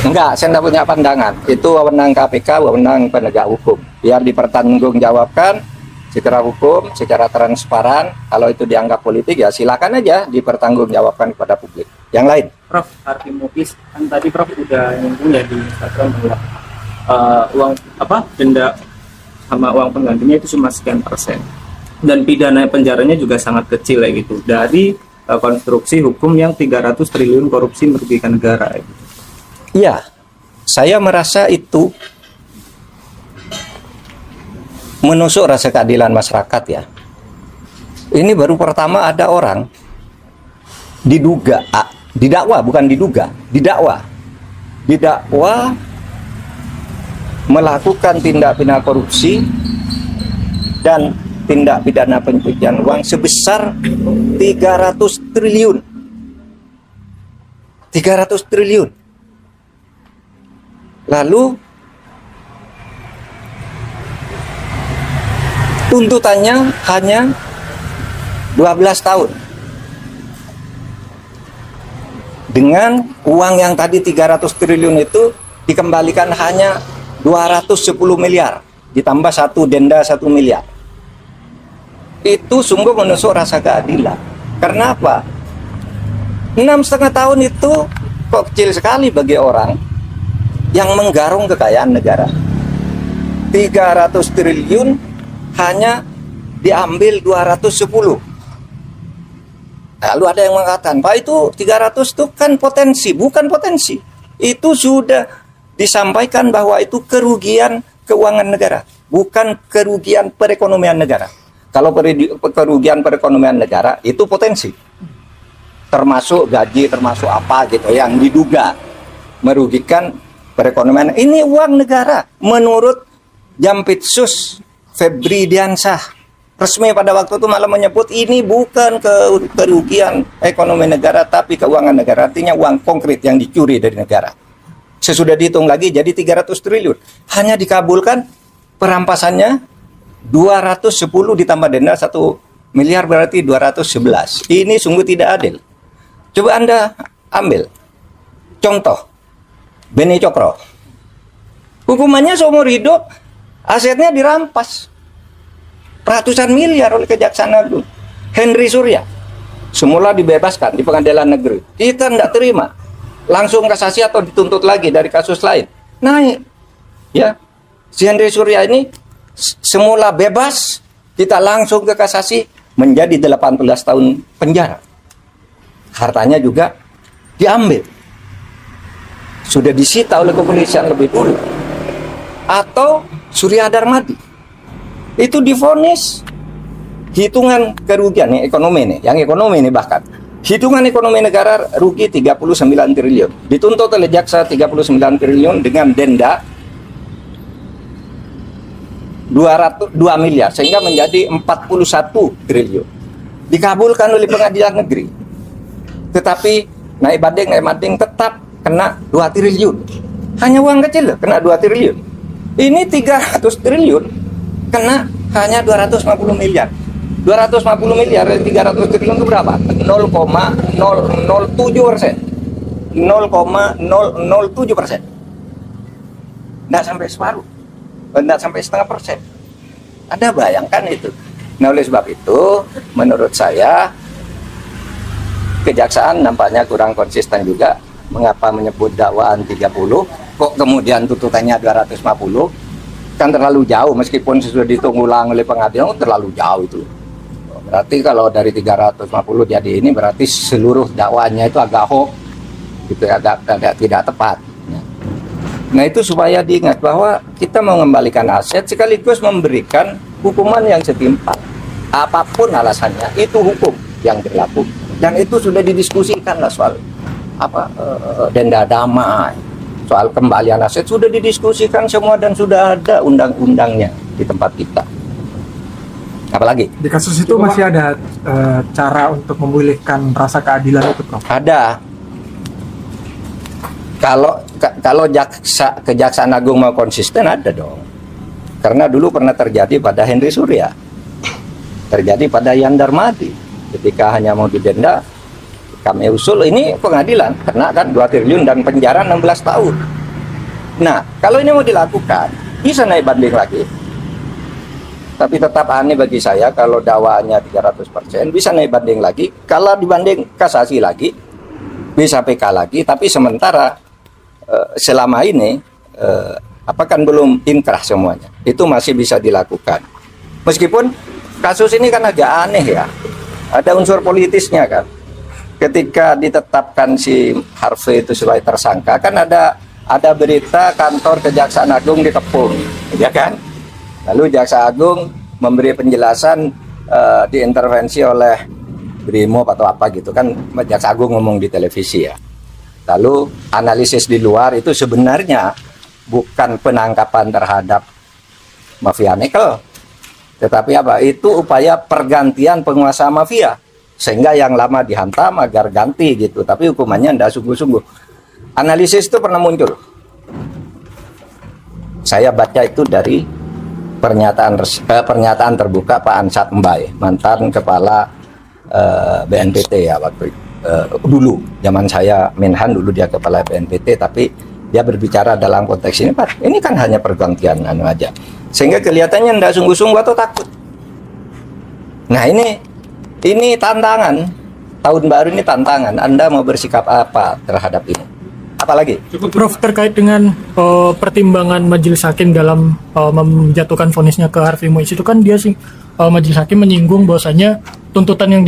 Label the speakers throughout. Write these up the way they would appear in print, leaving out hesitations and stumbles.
Speaker 1: Enggak, saya tidak punya pandangan. Itu wewenang KPK, wewenang penegak hukum. Biar dipertanggungjawabkan secara hukum, secara transparan. Kalau itu dianggap politik, ya silakan aja dipertanggungjawabkan kepada publik. Yang lain.
Speaker 2: Prof, Harvey Muiz, kan tadi Prof udah nyinggung ya di Instagram bahwa uang denda sama uang penggantinya itu cuma sekian persen. Dan pidana penjaranya juga sangat kecil ya gitu. Dari konstruksi hukum yang 300 triliun korupsi merugikan negara ya gitu.
Speaker 1: Iya, saya merasa itu menusuk rasa keadilan masyarakat ya. Ini baru pertama ada orang didakwa, bukan diduga, didakwa melakukan tindak pidana korupsi dan tindak pidana pencucian uang sebesar 300 triliun. 300 triliun. Lalu tuntutannya hanya 12 tahun. Dengan uang yang tadi 300 triliun itu dikembalikan hanya 210 miliar. Ditambah satu denda 1 miliar. Itu sungguh menusuk rasa keadilan. Karena apa? 6,5 tahun itu kok kecil sekali bagi orang yang menggarung kekayaan negara. 300 triliun hanya diambil 210. Lalu ada yang mengatakan, Pak, itu 300 itu kan potensi. Bukan potensi. Itu sudah disampaikan bahwa itu kerugian keuangan negara, bukan kerugian perekonomian negara. Kalau kerugian perekonomian negara itu potensi. Termasuk gaji, termasuk apa gitu yang diduga merugikan perekonomian. Ini uang negara. Menurut Jampitsus Febri Diansah, resmi pada waktu itu malah menyebut ini bukan kerugian ekonomi negara, tapi keuangan negara. Artinya uang konkret yang dicuri dari negara. Sesudah dihitung lagi jadi 300 triliun. Hanya dikabulkan perampasannya 210 ditambah denda 1 miliar berarti 211. Ini sungguh tidak adil. Coba Anda ambil contoh Beni Cokro. Hukumannya seumur hidup, asetnya dirampas ratusan miliar oleh Kejaksaan Agung. Henry Surya semula dibebaskan di pengadilan negeri. Kita tidak terima, langsung kasasi atau dituntut lagi dari kasus lain. Naik, ya. Si Henry Surya ini semula bebas, kita langsung ke kasasi menjadi 18 tahun penjara. Hartanya juga diambil. Sudah disita oleh kepolisian lebih dulu. Atau Surya Darmadi itu divonis hitungan kerugian yang ekonomi nih bahkan hitungan ekonomi negara rugi 39 triliun, dituntut oleh jaksa 39 triliun dengan denda 2 miliar sehingga menjadi 41 triliun, dikabulkan oleh pengadilan negeri. Tetapi naik banding tetap kena 2 triliun. Hanya uang kecil loh, kena 2 triliun. Ini 300 triliun kena hanya 250 miliar. 250 miliar dari 300 triliun itu berapa? 0,007%. 0,007%. Nggak sampai separuh. Nggak sampai setengah persen. Anda bayangkan itu. Nah, oleh sebab itu, menurut saya, Kejaksaan nampaknya kurang konsisten juga. Mengapa menyebut dakwaan 30, kok kemudian tuntutannya 250? Kan terlalu jauh, meskipun sudah dihitung ulang oleh pengadilan, terlalu jauh itu. Berarti kalau dari 350 jadi ini berarti seluruh dakwaannya itu agak hoax, gitu, agak tidak tepat. Nah, itu supaya diingat bahwa kita mengembalikan aset sekaligus memberikan hukuman yang setimpal. Apapun alasannya, itu hukum yang berlaku. Dan itu sudah didiskusikan lah soal denda damai, soal kembalian aset sudah didiskusikan semua dan sudah ada undang-undangnya di tempat kita. Apalagi
Speaker 3: di kasus itu masih ada cara untuk memulihkan rasa keadilan itu, Prof?
Speaker 1: Ada. Kalau Kejaksaan Agung mau konsisten, ada dong. Karena dulu pernah terjadi pada Henry Surya, terjadi pada Yan Darmadi, ketika hanya mau didenda kami usul ini pengadilan, karena kan 2 triliun dan penjara 16 tahun. Nah, kalau ini mau dilakukan, bisa naik banding lagi. Tapi tetap aneh bagi saya kalau dakwaannya 300%, bisa naik banding lagi. Kalau dibanding kasasi lagi, bisa PK lagi. Tapi sementara selama ini kan belum inkrah semuanya. Itu masih bisa dilakukan. Meskipun kasus ini kan agak aneh ya. Ada unsur politisnya kan. Ketika ditetapkan si Harvey itu sebagai tersangka, kan ada berita kantor Kejaksaan Agung dikepung, ya kan? Lalu Jaksa Agung memberi penjelasan diintervensi oleh Brimob atau apa gitu kan, Jaksa Agung ngomong di televisi ya. Lalu analisis di luar itu sebenarnya bukan penangkapan terhadap mafia nikel, tetapi apa? Itu upaya pergantian penguasa mafia, sehingga yang lama dihantam agar ganti gitu. Tapi hukumannya tidak sungguh-sungguh. Analisis itu pernah muncul. Saya baca itu dari pernyataan terbuka Pak Ansat Mbae, mantan kepala BNPT ya waktu dulu, zaman saya Menhan dulu dia kepala BNPT, tapi dia berbicara dalam konteks ini, Pak, ini kan hanya pergantian aja, sehingga kelihatannya tidak sungguh-sungguh atau takut. Nah ini tantangan tahun baru, ini tantangan. Anda mau bersikap apa terhadap ini? Apalagi?
Speaker 3: Prof, terkait dengan pertimbangan majelis hakim dalam menjatuhkan vonisnya ke Harvey Moise itu kan dia majelis hakim menyinggung bahwasanya tuntutan yang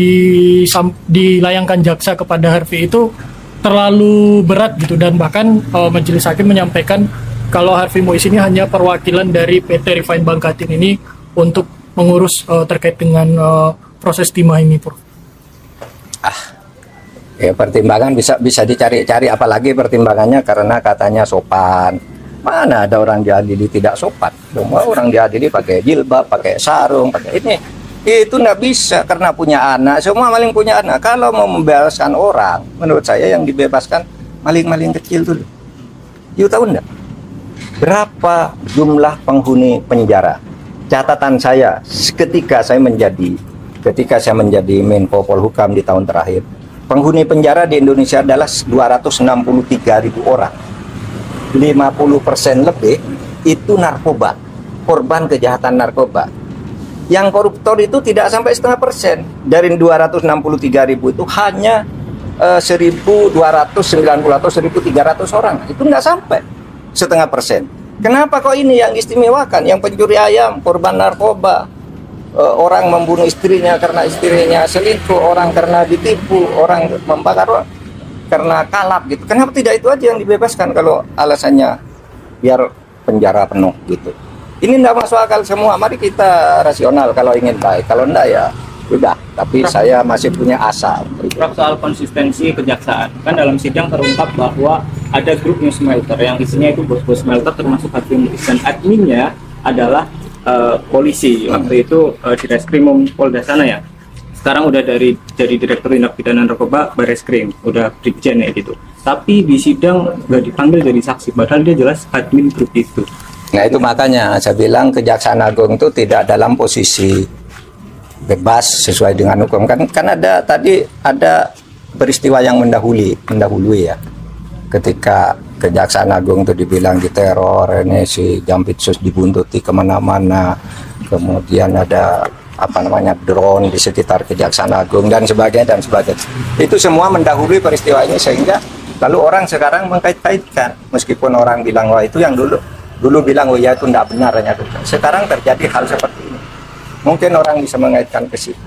Speaker 3: dilayangkan jaksa kepada Harvey itu terlalu berat gitu, dan bahkan majelis hakim menyampaikan kalau Harvey Moise ini hanya perwakilan dari PT Refine Bangkatin ini untuk mengurus terkait dengan proses timah ini, Prof.
Speaker 1: Ya, pertimbangan bisa dicari-cari, apalagi pertimbangannya karena katanya sopan. Mana ada orang diadili tidak sopan? Semua orang diadili pakai jilbab, pakai sarung, pakai ini. Itu nggak bisa karena punya anak. Semua maling punya anak. Kalau mau membebaskan orang, menurut saya yang dibebaskan maling-maling kecil dulu. You tahu nggak berapa jumlah penghuni penjara? Catatan saya ketika saya menjadi Menko Polhukam di tahun terakhir, penghuni penjara di Indonesia adalah 263.000 orang. 50% lebih itu narkoba, korban kejahatan narkoba. Yang koruptor itu tidak sampai 0,5%. Dari 263.000 itu hanya 1.290 atau 1.300 orang. Itu nggak sampai 0,5%. Kenapa kok ini yang istimewakan? Yang pencuri ayam, korban narkoba, orang membunuh istrinya karena istrinya selingkuh, orang karena ditipu, orang membakar orang karena kalap gitu. Kenapa tidak itu aja yang dibebaskan kalau alasannya biar penjara penuh gitu? Ini tidak masuk akal semua. Mari kita rasional kalau ingin baik. Kalau enggak ya sudah. Tapi saya masih punya asa.
Speaker 2: Prof, soal konsistensi kejaksaan, kan dalam sidang terungkap bahwa ada grup New Smelter yang isinya itu bos-bos smelter termasuk hakim dan adminnya adalah polisi. Waktu itu di Reskrimum Polda sana ya. Sekarang udah jadi Direktur Tindak Pidana Narkoba Bareskrim, udah Brigjen ya gitu. Tapi di sidang nggak dipanggil jadi saksi, padahal dia jelas admin grup itu.
Speaker 1: Nah itu makanya saya bilang Kejaksaan Agung itu tidak dalam posisi bebas sesuai dengan hukum. Kan ada peristiwa yang mendahului ya. Ketika Kejaksaan Agung itu dibilang diteror, ini si Jampitsus dibuntuti kemana-mana, kemudian ada drone di sekitar Kejaksaan Agung dan sebagainya. Itu semua mendahului peristiwa ini, sehingga lalu orang sekarang mengkait-kaitkan, meskipun orang bilang wah itu yang dulu bilang oh ya itu tidak benar, sekarang terjadi hal seperti ini. Mungkin orang bisa mengaitkan ke situ.